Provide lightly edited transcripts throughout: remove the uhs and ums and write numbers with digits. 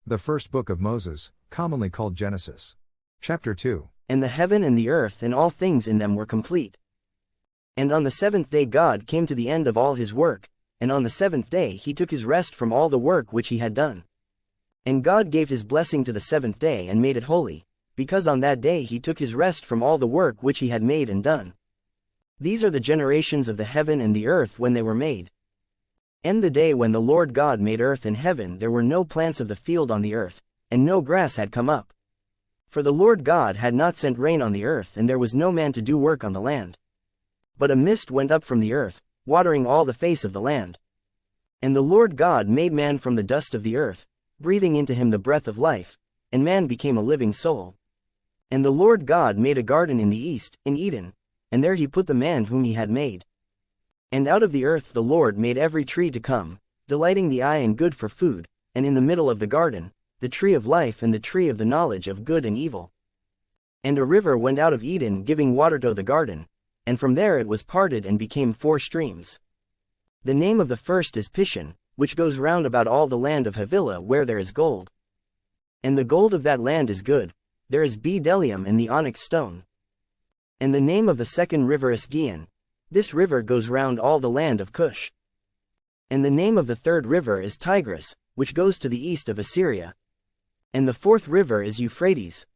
The first book of Moses, commonly called Genesis. Chapter 2. And the heaven and the earth and all things in them were complete. And on the seventh day God came to the end of all his work, and on the seventh day he took his rest from all the work which he had done. And God gave his blessing to the seventh day and made it holy, because on that day he took his rest from all the work which he had made and done. These are the generations of the heaven and the earth when they were made. And the day when the Lord God made earth and heaven, there were no plants of the field on the earth, and no grass had come up. For the Lord God had not sent rain on the earth, and there was no man to do work on the land. But a mist went up from the earth, watering all the face of the land. And the Lord God made man from the dust of the earth, breathing into him the breath of life, and man became a living soul. And the Lord God made a garden in the east, in Eden, and there he put the man whom he had made. And out of the earth the Lord made every tree to come, delighting the eye and good for food, and in the middle of the garden, the tree of life and the tree of the knowledge of good and evil. And a river went out of Eden giving water to the garden, and from there it was parted and became 4 streams. The name of the first is Pishon, which goes round about all the land of Havilah where there is gold. And the gold of that land is good, there is bdellium and the onyx stone. And the name of the second river is Gihon. This river goes round all the land of Cush. And the name of the third river is Tigris, which goes to the east of Assyria. And the fourth river is Euphrates.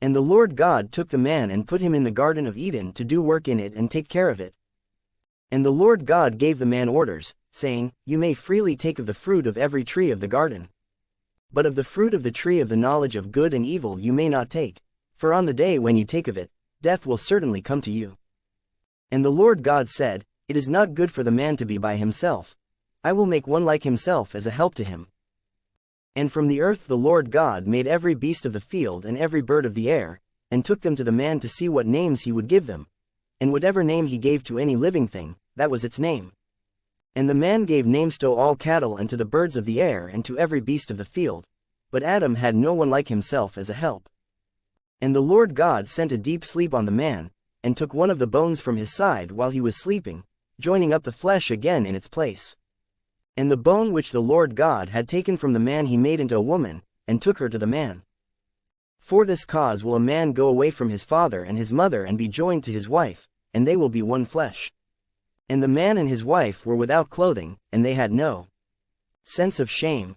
And the Lord God took the man and put him in the garden of Eden to do work in it and take care of it. And the Lord God gave the man orders, saying, You may freely take of the fruit of every tree of the garden. But of the fruit of the tree of the knowledge of good and evil you may not take, for on the day when you take of it, death will certainly come to you. And the Lord God said, It is not good for the man to be by himself. I will make one like himself as a help to him. And from the earth the Lord God made every beast of the field and every bird of the air, and took them to the man to see what names he would give them. And whatever name he gave to any living thing, that was its name. And the man gave names to all cattle and to the birds of the air and to every beast of the field. But Adam had no one like himself as a help. And the Lord God sent a deep sleep on the man, and took one of the bones from his side while he was sleeping, joining up the flesh again in its place. And the bone which the Lord God had taken from the man he made into a woman, and took her to the man. For this cause will a man go away from his father and his mother and be joined to his wife, and they will be one flesh. And the man and his wife were without clothing, and they had no sense of shame.